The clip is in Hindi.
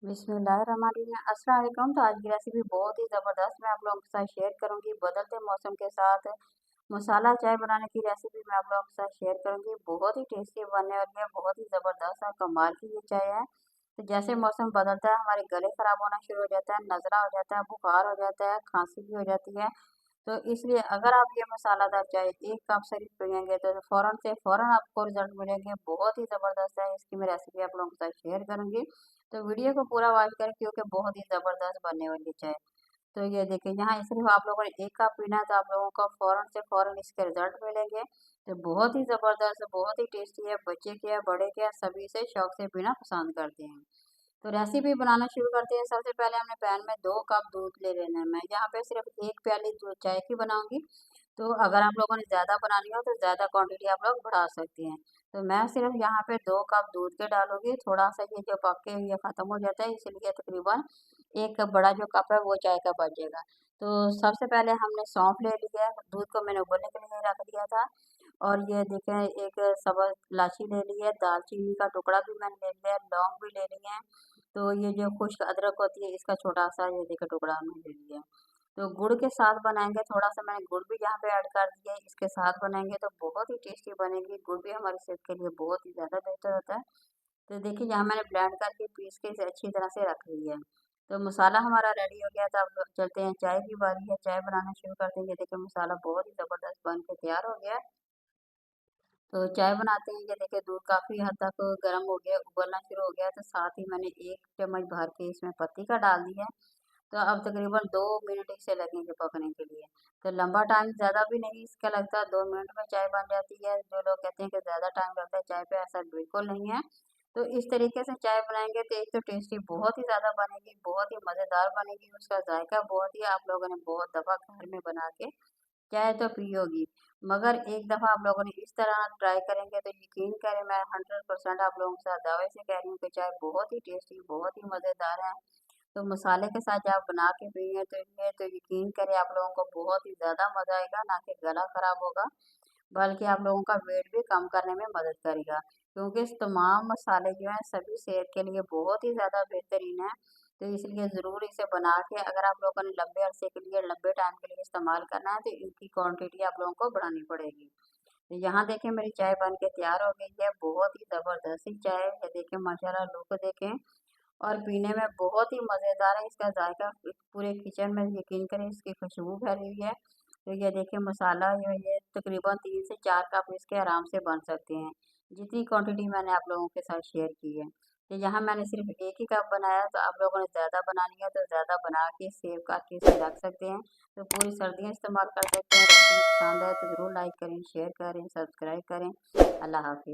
बिस्मिल्लाहिर्रहमानिर्रहीम। अस्सलाम वालेकुम। तो आज की रेसिपी बहुत ही ज़बरदस्त मैं आप लोगों के साथ शेयर करूंगी। बदलते मौसम के साथ मसाला चाय बनाने की रेसिपी मैं आप लोगों के साथ शेयर करूंगी। बहुत ही टेस्टी बनने वाली है, बहुत ही ज़बरदस्त और कमाल की ये चाय है। तो जैसे मौसम बदलता है हमारे गले खराब होना शुरू हो जाता है, नज़ला हो जाता है, बुखार हो जाता है, खांसी भी हो जाती है। तो इसलिए अगर आप ये मसालादार चाय 1 कप सिर्फ पिएँगे तो फ़ौरन से फ़ौरन आपको रिज़ल्ट मिलेंगे। बहुत ही ज़बरदस्त है, इसकी मैं रेसिपी आप लोगों के साथ शेयर करूँगी। तो वीडियो को पूरा वॉच करें क्योंकि बहुत ही ज़बरदस्त बनने वाली चाय। तो ये देखिए यहाँ सिर्फ आप लोगों ने 1 कप पीना है तो आप लोगों को फ़ौरन से फ़ौरन इसके रिज़ल्ट मिलेंगे। तो बहुत ही ज़बरदस्त, बहुत ही टेस्टी है, बच्चे क्या, बड़े क्या सभी से शौक से पीना पसंद करते हैं। तो रेसिपी बनाना शुरू करते हैं। सबसे पहले हमने पैन में 2 कप दूध ले लेना है। मैं यहाँ पे सिर्फ 1 प्याली दूध चाय की बनाऊंगी। तो अगर आप लोगों ने ज़्यादा बनानी हो तो ज़्यादा क्वांटिटी आप लोग बढ़ा सकते हैं। तो मैं सिर्फ यहाँ पे 2 कप दूध के डालूंगी। थोड़ा सा ये जो पक के ये ख़त्म हो जाता है इसलिए तकरीबन 1 कप बड़ा जो कप है वो चाय का बच जाएगा। तो सबसे पहले हमने सौंफ ले लिया है, दूध को मैंने उबलने के लिए रख दिया था। और ये देखें एक सब्ज़ इलायची ले ली है, दालचीनी का टुकड़ा भी मैंने ले लिया है, लौंग भी ले ली है। तो ये जो खुश्क अदरक होती है इसका छोटा-सा ये देखिए टुकड़ा हमने ले लिया है। तो गुड़ के साथ बनाएँगे, थोड़ा-सा मैंने गुड़ भी यहाँ पे ऐड कर दिया है, इसके साथ बनाएँगे तो बहुत ही टेस्टी बनेगी। गुड़ भी हमारी सेहत के लिए बहुत ही ज़्यादा बेहतर होता है। तो देखिए यहाँ मैंने ब्लेंड करके पीस के इसे अच्छी तरह से रख लिया है। तो मसाला हमारा रेडी हो गया था, अब चलते हैं चाय की बारी है, चाय बनाना शुरू करते हैं। ये देखिए मसाला बहुत ही ज़बरदस्त बन के तैयार हो गया है। तो चाय बनाते हैं, ये देखिए दूध काफ़ी हद तक गर्म हो गया, उबलना शुरू हो गया है। तो साथ ही मैंने 1 चम्मच भर के इसमें पत्ती का डाल दिया है। तो अब तकरीबन 2 मिनट इसे लगेंगे पकने के लिए। तो लंबा टाइम ज़्यादा भी नहीं इसका लगता, 2 मिनट में चाय बन जाती है। जो लोग कहते हैं कि ज़्यादा टाइम लगता है चाय पे, ऐसा बिल्कुल नहीं है। तो इस तरीके से चाय बनाएँगे तो एक तो टेस्टी बहुत ही ज़्यादा बनेगी, बहुत ही मज़ेदार बनेगी, उसका जायका बहुत ही आप लोगों ने बहुत दफ़ा घर में बना के चाय तो पी होगी। मगर एक दफ़ा आप लोगों ने इस तरह ट्राई करेंगे तो यकीन करें मैं 100% आप लोगों के साथ दावे से कह रही हूँ कि चाय बहुत ही टेस्टी, बहुत ही मज़ेदार है। तो मसाले के साथ जब आप बना के पिएँगे तो इनमें तो यकीन करें आप लोगों को बहुत ही ज़्यादा मज़ा आएगा, ना कि गला खराब होगा, बल्कि आप लोगों का वेट भी कम करने में मदद करेगा। क्योंकि इस तमाम मसाले जो हैं सभी सेहत के लिए बहुत ही ज़्यादा बेहतरीन है। तो इसलिए ज़रूर इसे बना के अगर आप लोगों ने लंबे अरसे के लिए, लंबे टाइम के लिए इस्तेमाल करना है तो इनकी क्वांटिटी आप लोगों को बढ़ानी पड़ेगी। तो यहाँ देखें मेरी चाय बन के तैयार हो गई है, बहुत ही ज़बरदस्त सी चाय है। देखें माशाल्लाह लुक देखें और पीने में बहुत ही मज़ेदार है। इसका जायका पूरे किचन में यकीन करें इसकी खुशबू फैली हुई है। तो ये देखिए मसाला जो है ये तकरीबन 3 से 4 कप इसके आराम से बन सकते हैं, जितनी क्वांटिटी मैंने आप लोगों के साथ शेयर की है। तो यहाँ मैंने सिर्फ 1 ही कप बनाया, तो आप लोगों ने ज़्यादा बनानी है तो ज़्यादा बना के सेव करके इसे रख सकते हैं। तो पूरी सर्दियाँ इस्तेमाल कर सकते हैं। रेसिपी पसंद आए तो ज़रूर लाइक करें, शेयर करें, सब्सक्राइब करें। अल्लाह हाफ़िज़।